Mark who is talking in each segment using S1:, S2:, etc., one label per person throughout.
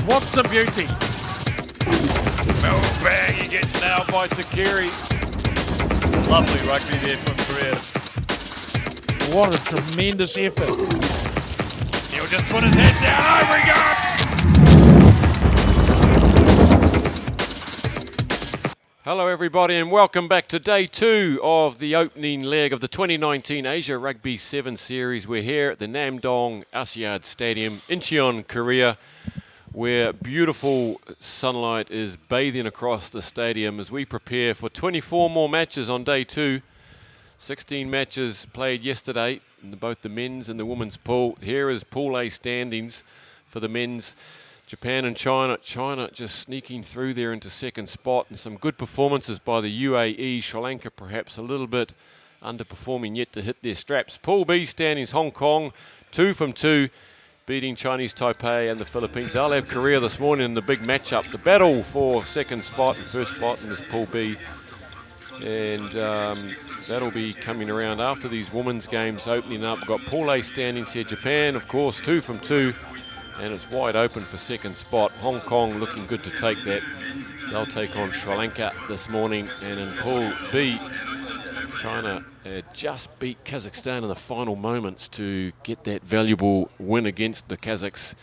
S1: What's the beauty?
S2: Oh, bang, he gets nailed by Takiri. Lovely rugby there from Korea.
S1: What a tremendous effort.
S2: He'll just put his head down. Over he goes. Hello everybody and welcome back to day 2 of the opening leg of the 2019 Asia Rugby 7 series. We're here at the Namdong Asiad Stadium, Incheon, Korea, where beautiful sunlight is bathing across the stadium as we prepare for 24 more matches on day 2. 16 matches played yesterday in both the men's and the women's pool. Here is Pool A standings for the men's. Japan and China. China just sneaking through there into second spot, and some good performances by the UAE. Sri Lanka perhaps a little bit underperforming yet to hit their straps. Pool B standings, Hong Kong 2 from 2, beating Chinese Taipei and the Philippines. They'll have Korea this morning in the big matchup, the battle for second spot and first spot in this Pool B. And that'll be coming around after these women's games opening up. We've got Pool A standings here. Japan, of course, 2 from 2. And it's wide open for second spot. Hong Kong looking good to take that. They'll take on Sri Lanka this morning. And in Pool B, China just beat Kazakhstan in the final moments to get that valuable win against the Kazakhs.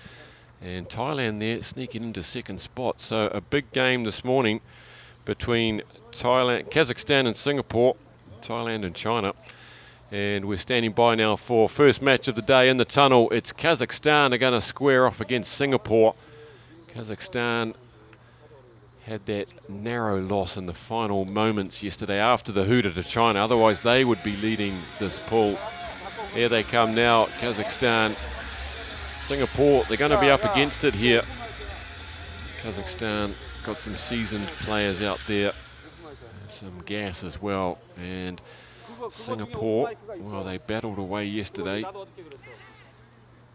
S2: And Thailand there sneaking into second spot. So a big game this morning between Kazakhstan and Singapore, Thailand and China. And we're standing by now for first match of the day in the tunnel. It's Kazakhstan are going to square off against Singapore. Kazakhstan had that narrow loss in the final moments yesterday after the hooter to China. Otherwise, they would be leading this pool. Here they come now, Kazakhstan. Singapore, they're going to be up against it here. Kazakhstan got some seasoned players out there. Some gas as well. And Singapore, well, they battled away yesterday.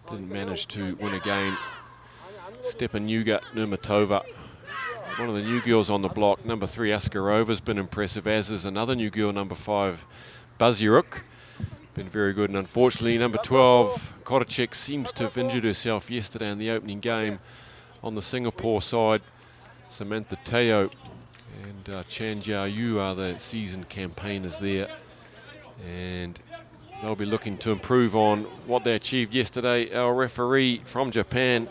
S2: Didn't manage to win a game. Stepanuga Nurmatova, one of the new girls on the block. Number 3, Askarova's been impressive, as is another new girl, number 5, Baziruk. Been very good, and unfortunately, number 12, Koracek, seems to have injured herself yesterday in the opening game. On the Singapore side, Samantha Teo and Chan Jiao Yu are the seasoned campaigners there. And they'll be looking to improve on what they achieved yesterday. Our referee from Japan,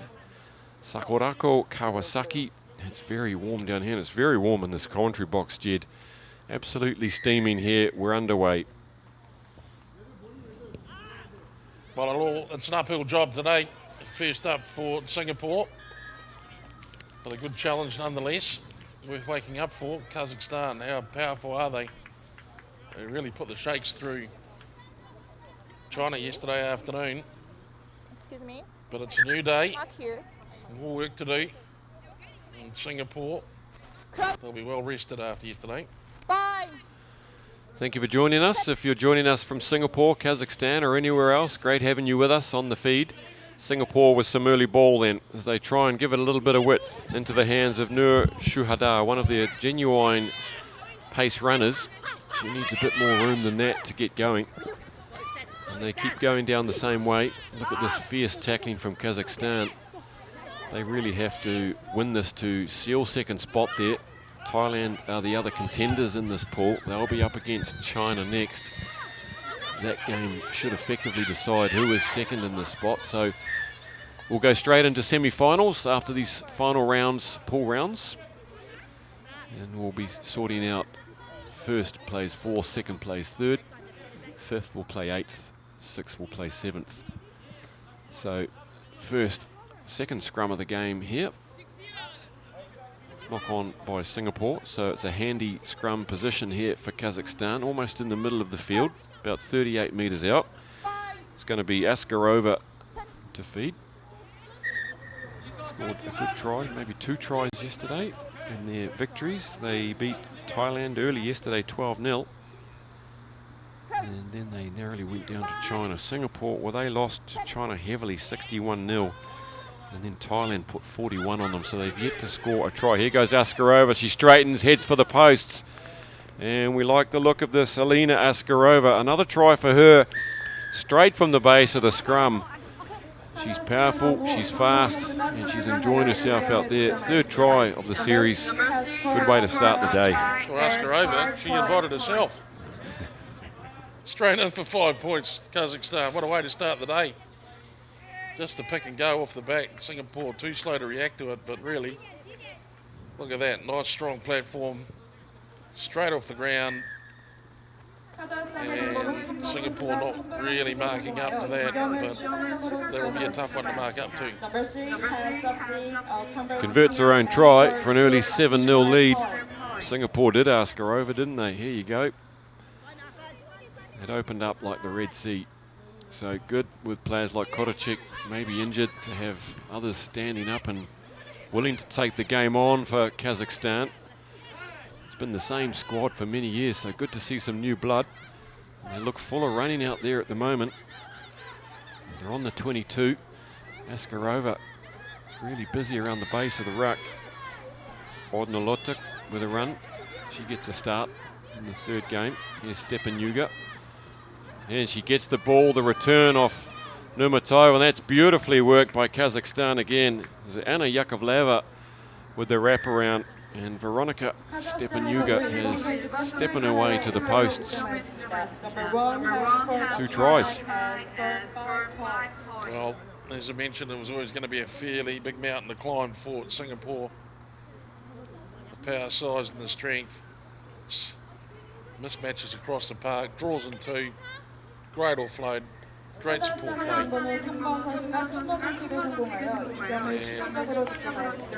S2: Sakurako Kawasaki. It's very warm down here, and it's very warm in this commentary box, Jed. Absolutely steaming here. We're underway.
S3: Well, it's an uphill job today. First up for Singapore. But a good challenge nonetheless. Worth waking up for. Kazakhstan, how powerful are they? They really put the shakes through China yesterday afternoon.
S4: Excuse me?
S3: But it's a new day.
S4: Back here.
S3: More work to do in Singapore. They'll be well rested after yesterday.
S4: Bye.
S2: Thank you for joining us. If you're joining us from Singapore, Kazakhstan, or anywhere else, great having you with us on the feed. Singapore with some early ball then, as they try and give it a little bit of width into the hands of Nur Shuhada, one of their genuine pace runners. She needs a bit more room than that to get going. And they keep going down the same way. Look at this fierce tackling from Kazakhstan. They really have to win this to seal second spot there. Thailand are the other contenders in this pool. They'll be up against China next. That game should effectively decide who is second in this spot. So we'll go straight into semi-finals after these final rounds, pool rounds. And we'll be sorting out first plays 4th, second plays 3rd, 5th will play 8th, 6th will play 7th. So second scrum of the game here. Knock on by Singapore, so it's a handy scrum position here for Kazakhstan, almost in the middle of the field, about 38 metres out. It's going to be Askarova to feed. Scored a good try, maybe 2 tries yesterday in their victories. They beat Thailand early yesterday 12-0. And then they narrowly went down to China. Singapore, well, they lost to China heavily, 61-0. And then Thailand put 41 on them, so they've yet to score a try. Here goes Askarova. She straightens, heads for the posts. And we like the look of this, Alina Askarova. Another try for her, straight from the base of the scrum. She's powerful, she's fast, and she's enjoying herself out there. Third try of the series. Good way to start the day.
S3: For Askarova, she invited herself. Straight in for 5 points, Kazakhstan. What a way to start the day. Just the pick and go off the back. Singapore too slow to react to it, but really, look at that. Nice strong platform. Straight off the ground. And Singapore not really marking up to that, but that will be a tough one to mark up to.
S2: Converts her own try for an early 7-0 lead. Singapore did ask her over, didn't they? Here you go. It opened up like the Red Sea. So good with players like Korachik, maybe injured, to have others standing up and willing to take the game on for Kazakhstan. It's been the same squad for many years, so good to see some new blood. They look full of running out there at the moment. They're on the 22. Askarova is really busy around the base of the ruck. Odnolotuk with a run. She gets a start in the third game. Here's Stepanuga. And she gets the ball, the return off Numatova, and that's beautifully worked by Kazakhstan again. Anna Yakovleva with the wraparound. And Veronica Stepanuga has stepping her way to the posts. 2 tries.
S3: Well, as I mentioned, it was always going to be a fairly big mountain to climb for Singapore. The power, size and the strength. It's mismatches across the park, draws in 2. Great offload. Great support play.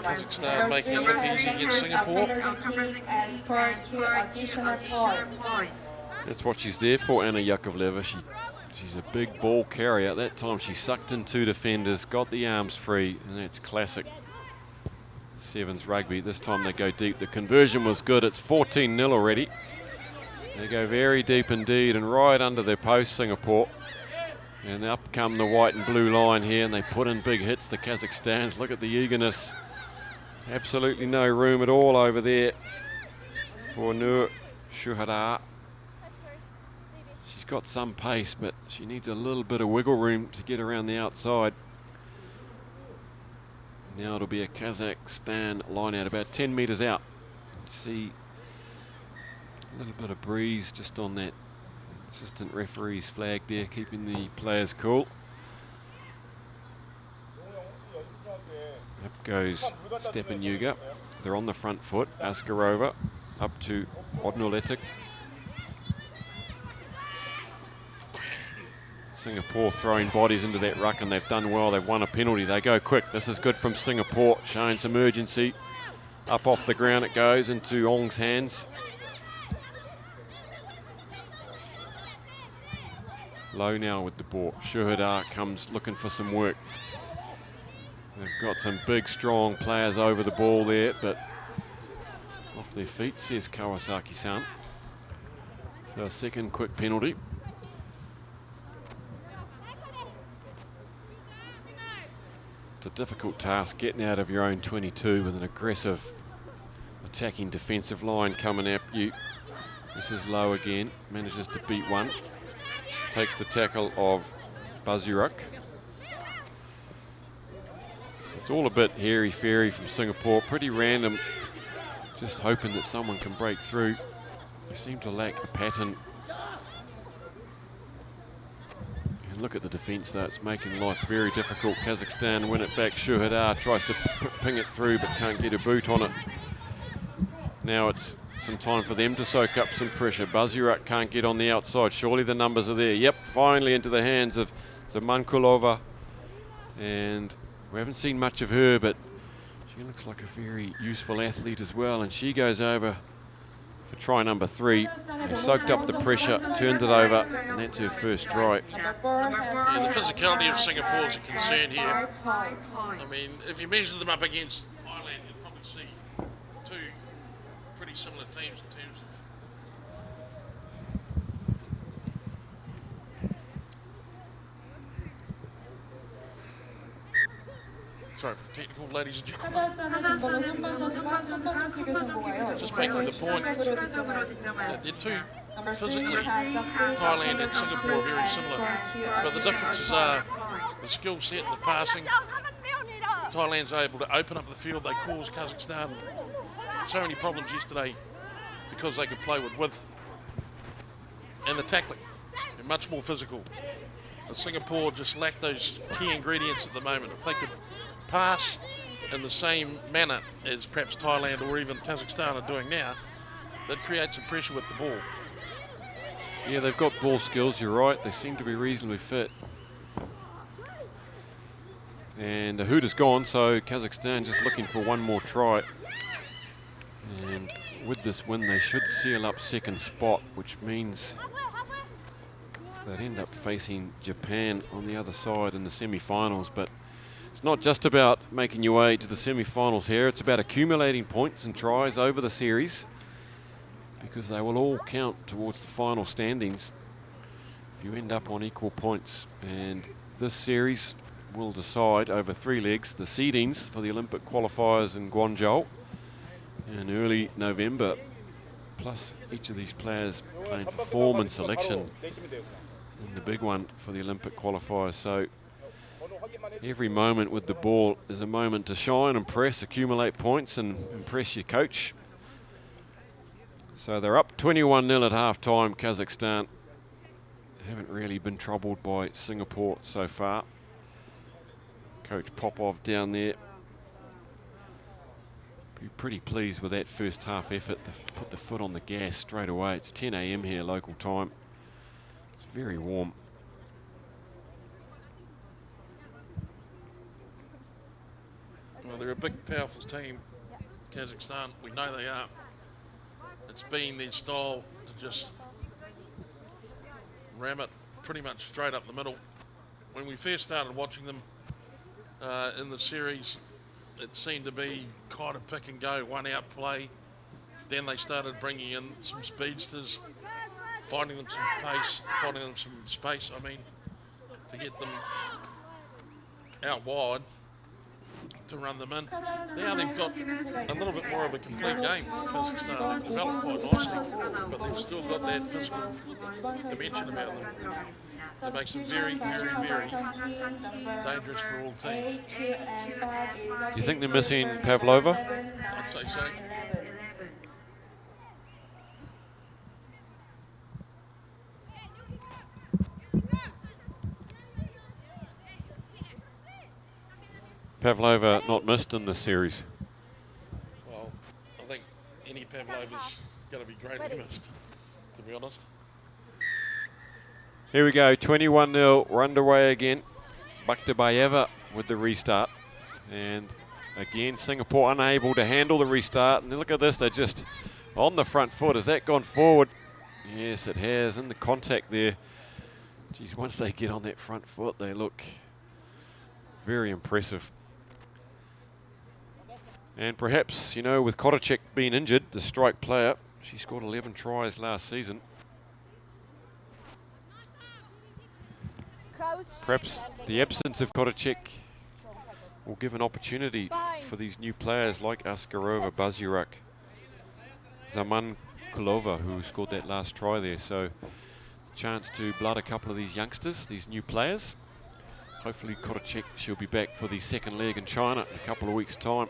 S3: Kazakhstan making it look easy against Singapore.
S2: That's what she's there for, Anna Yakovleva. She's a big ball carrier. At that time, she sucked in 2 defenders, got the arms free, and that's classic Sevens rugby. This time they go deep. The conversion was good. It's 14-0 already. They go very deep indeed, and right under their post, Singapore. And up come the white and blue line here, and they put in big hits, the Kazakhstans. Look at the eagerness. Absolutely no room at all over there for Nur Shuhada. She's got some pace, but she needs a little bit of wiggle room to get around the outside. Now it'll be a Kazakhstan line out about 10 metres out. See a little bit of breeze just on that assistant referee's flag there, keeping the players cool. Up goes Stepanuga. They're on the front foot. Askarova up to Odnoletic. Singapore throwing bodies into that ruck, and they've done well. They've won a penalty. They go quick. This is good from Singapore, showing some urgency. Up off the ground it goes into Ong's hands. Low now with the ball. Shuhada comes looking for some work. They've got some big, strong players over the ball there, but off their feet, says Kawasaki-san. So a second quick penalty. It's a difficult task getting out of your own 22 with an aggressive attacking defensive line coming at you. This is low again, manages to beat one. Takes the tackle of Bazuruk. It's all a bit hairy-fairy from Singapore, pretty random, just hoping that someone can break through. They seem to lack a pattern. And look at the defence though, it's making life very difficult. Kazakhstan win it back. Shuhada tries to ping it through but can't get a boot on it. Now it's some time for them to soak up some pressure. Bazuruk can't get on the outside. Surely the numbers are there. Yep, finally into the hands of Zamankulova. And we haven't seen much of her, but she looks like a very useful athlete as well. And she goes over for try number 3. They soaked up the pressure, turned it over, and that's her first try.
S3: Yeah, the physicality of Singapore is a concern here. I mean, if you measure them up against Thailand, you'd probably see 2 pretty similar teams in terms of sorry for the technical, ladies and gentlemen. Just making the point that they're 2 physically, Thailand and Singapore are very similar, but the differences are the skill set, the passing. Thailand's able to open up the field. They caused Kazakhstan so many problems yesterday because they could play with width. And the tackling, they're much more physical. And Singapore just lack those key ingredients at the moment. If they could pass in the same manner as perhaps Thailand or even Kazakhstan are doing now, they'd create some pressure with the ball.
S2: Yeah, they've got ball skills, you're right. They seem to be reasonably fit. And the hoot is gone, so Kazakhstan just looking for one more try. And with this win, they should seal up second spot, which means they'd end up facing Japan on the other side in the semi-finals. But it's not just about making your way to the semi-finals here. It's about accumulating points and tries over the series, because they will all count towards the final standings if you end up on equal points. And this series will decide over 3 legs the seedings for the Olympic qualifiers in Guangzhou in early November, plus each of these players playing for form and selection in the big one for the Olympic qualifiers. So every moment with the ball is a moment to shine, impress, accumulate points and impress your coach. So they're up 21-0 at half-time, Kazakhstan. Haven't really been troubled by Singapore so far. Coach Popov down there. Be pretty pleased with that first half effort. They've put the foot on the gas straight away. It's 10 a.m. here, local time. It's very warm.
S3: Well, they're a big, powerful team, Kazakhstan. We know they are. It's been their style to just ram it pretty much straight up the middle. When we first started watching them in the series, it seemed to be kind of pick and go, one out play. Then they started bringing in some speedsters, finding them some pace, finding them some space, to get them out wide to run them in. Now they've got a little bit more of a complete game. Kazakhstan, they've developed quite nicely, but they've still got that physical dimension about them that makes them very, very, very dangerous for all teams.
S2: Do you think they're missing Pavlova?
S3: I'd say so.
S2: Pavlova not missed in this series.
S3: Well, I think any Pavlova's going to be greatly missed, to be honest.
S2: Here we go, 21-0, we're underway again. Bakhtabayeva with the restart. And again, Singapore unable to handle the restart. And look at this, they're just on the front foot. Has that gone forward? Yes, it has, in the contact there. Geez, once they get on that front foot, they look very impressive. And perhaps, you know, with Kotacek being injured, the strike player, she scored 11 tries last season. Perhaps the absence of Kotacek will give an opportunity for these new players like Askarova, Bazirak, Zaman Kulova, who scored that last try there. So it's a chance to blood a couple of these youngsters, these new players. Hopefully Kotacek, she'll be back for the second leg in China in a couple of weeks' time.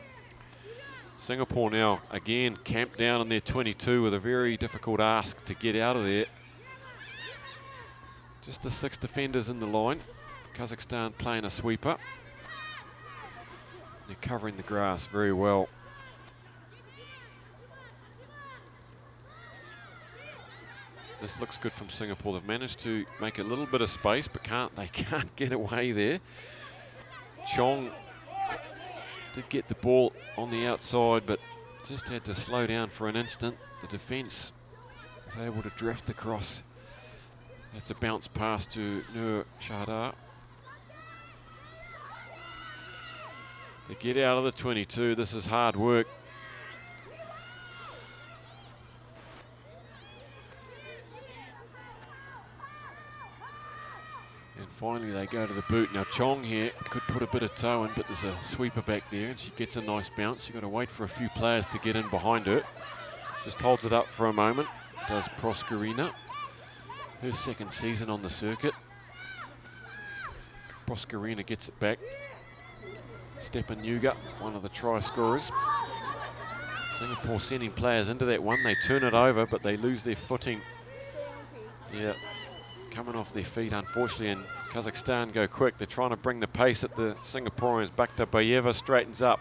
S2: Singapore now again camped down in their 22 with a very difficult ask to get out of there. Just the 6 defenders in the line. Kazakhstan playing a sweeper. They're covering the grass very well. This looks good from Singapore. They've managed to make a little bit of space, but they can't get away there. Chong did get the ball on the outside, but just had to slow down for an instant. The defence was able to drift across. That's a bounce pass to Nur Shahadar. To get out of the 22, this is hard work. And finally they go to the boot. Now Chong here could put a bit of toe in, but there's a sweeper back there and she gets a nice bounce. You've got to wait for a few players to get in behind her. Just holds it up for a moment, does Proskurina. Her second season on the circuit. Proskarina gets it back. Stepan Yuga, one of the try scorers. Singapore sending players into that one. They turn it over, but they lose their footing. Yeah, coming off their feet, unfortunately, and Kazakhstan go quick. They're trying to bring the pace at the Singaporeans. Bakhtabayeva straightens up.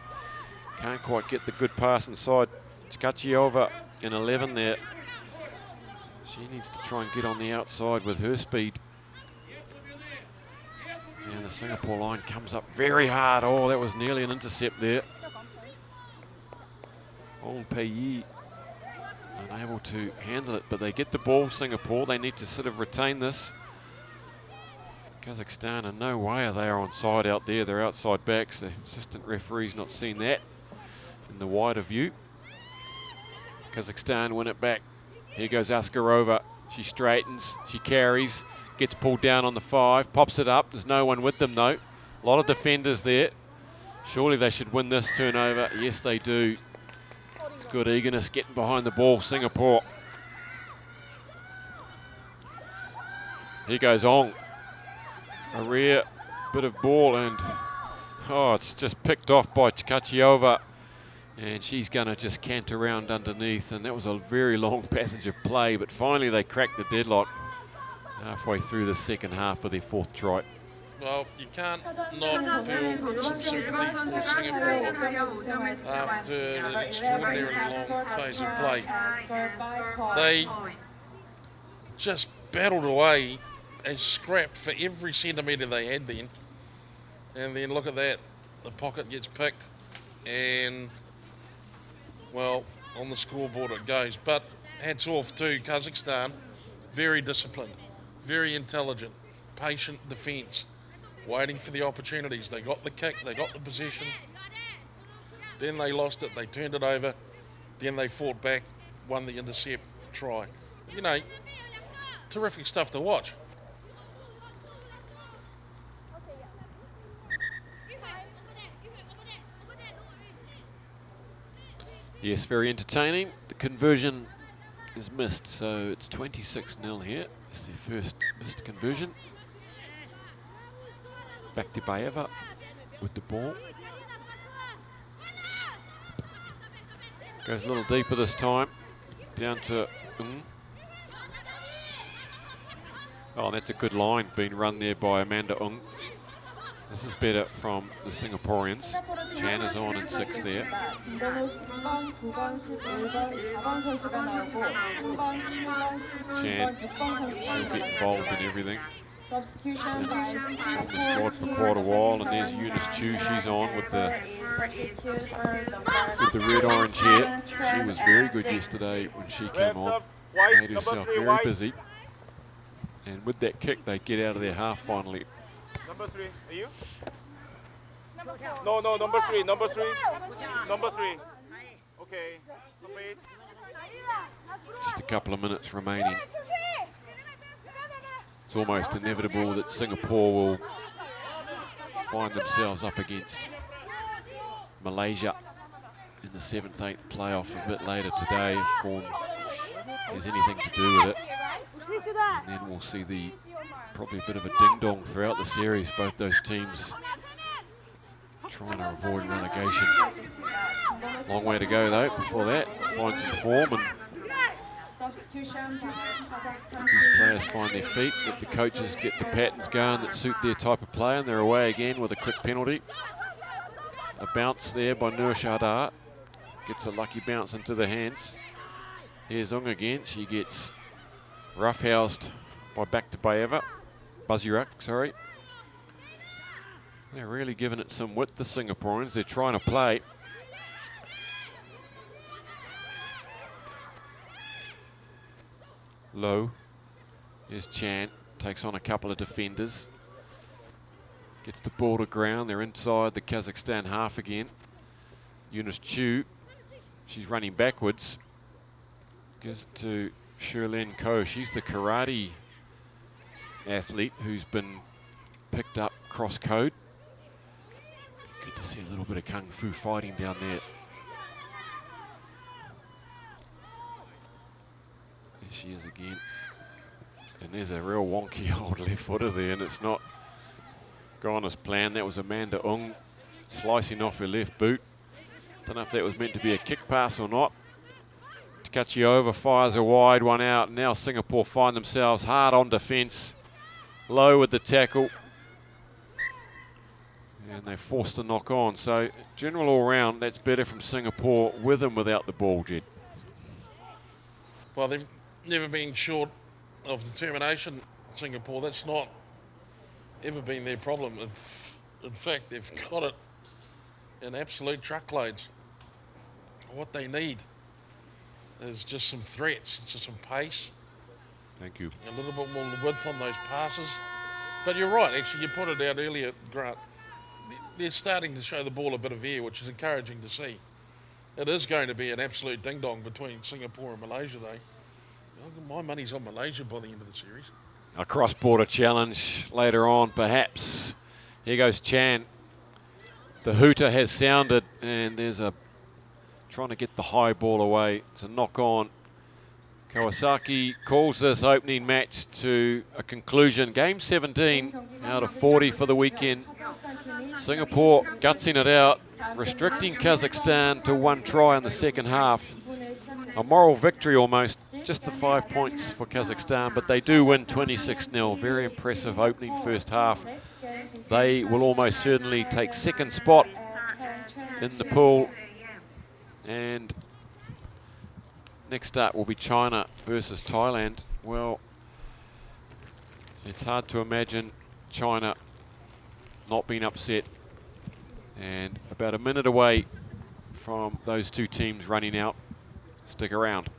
S2: Can't quite get the good pass inside. Tkachiova in 11 there. She needs to try and get on the outside with her speed. And the Singapore line comes up very hard. Oh, that was nearly an intercept there. Ong Pei unable to handle it, but they get the ball, Singapore. They need to sort of retain this. Kazakhstan, in no way are they onside out there. They're outside backs. The assistant referee's not seen that in the wider view. Kazakhstan win it back. Here goes Askarova. She straightens, she carries, gets pulled down on the 5, pops it up. There's no one with them though. A lot of defenders there. Surely they should win this turnover. Yes, they do. It's good eagerness getting behind the ball, Singapore. Here goes Ong. A rare bit of ball, and it's just picked off by Tkachiova. And she's going to just cant around underneath, and that was a very long passage of play, but finally they cracked the deadlock halfway through the second half for their 4th try.
S3: Well, you can't not feel some sympathy for Singapore after an extraordinarily long phase of play. They just battled away and scrapped for every centimetre they had then. And then look at that, the pocket gets picked, and well, on the scoreboard it goes. But hats off to Kazakhstan, very disciplined, very intelligent, patient defence, waiting for the opportunities. They got the kick, they got the possession, then they lost it, they turned it over, then they fought back, won the intercept try. You know, terrific stuff to watch.
S2: Yes, very entertaining. The conversion is missed, so it's 26-0 here. It's their first missed conversion. Back to Baeva with the ball. Goes a little deeper this time. Down to Oh, that's a good line being run there by Amanda Ung. This is better from the Singaporeans. Chan is on in 6 there. Chan, she'll get involved in everything.
S5: Substitution
S2: on the squad for quite a while, and there's Eunice Chu. She's on with the red-orange hair. She was very good yesterday when she came on. Made herself very busy. And with that kick, they get out of their half finally.
S6: Number 3, are you? No, number 3, number 3. Number 3. Okay, number 8.
S2: Just a couple of minutes remaining. It's almost inevitable that Singapore will find themselves up against Malaysia in the 7th-8th playoff a bit later today if form has anything to do with it. And then we'll see probably a bit of a ding-dong throughout the series. Both those teams trying to avoid relegation. Long way to go though before that. Find some form and these players find their feet, that the coaches get the patterns going that suit their type of play, and they're away again with a quick penalty. A bounce there by Nur Shahrdar. Gets a lucky bounce into the hands. Here's Ung again. She gets roughhoused by Bakhtabayeva. Bazirak, sorry. They're really giving it some width, the Singaporeans. They're trying to play. Low. Here's Chan. Takes on a couple of defenders. Gets the ball to ground. They're inside the Kazakhstan half again. Eunice Chu. She's running backwards. Gives it to Sherlyn Ko. She's the karate athlete who's been picked up cross code. Good to see a little bit of kung fu fighting down there. There she is again. And there's a real wonky old left footer there, and it's not gone as planned. That was Amanda Ung slicing off her left boot. Don't know if that was meant to be a kick pass or not. Takachiova fires a wide one out. Now Singapore find themselves hard on defence. Low with the tackle. And they forced the knock on. So general all round, that's better from Singapore with and without the ball, Jed.
S3: Well, they've never been short of determination, Singapore. That's not ever been their problem. In fact, they've got it in absolute truckloads. What they need is just some threats, just some pace.
S2: Thank you.
S3: A little bit more width on those passes. But you're right, actually, you pointed out earlier, Grant, they're starting to show the ball a bit of air, which is encouraging to see. It is going to be an absolute ding-dong between Singapore and Malaysia, though. My money's on Malaysia by the end of the series.
S2: A cross-border challenge later on, perhaps. Here goes Chan. The hooter has sounded, and there's a trying to get the high ball away. It's a knock-on. Kawasaki calls this opening match to a conclusion. Game 17 out of 40 for the weekend. Singapore gutsing it out, restricting Kazakhstan to 1 try in the second half. A moral victory almost, just the 5 points for Kazakhstan, but they do win 26-0. Very impressive opening first half. They will almost certainly take second spot in the pool. And next up will be China versus Thailand. Well, it's hard to imagine China not being upset. And about a minute away from those two teams running out. Stick around.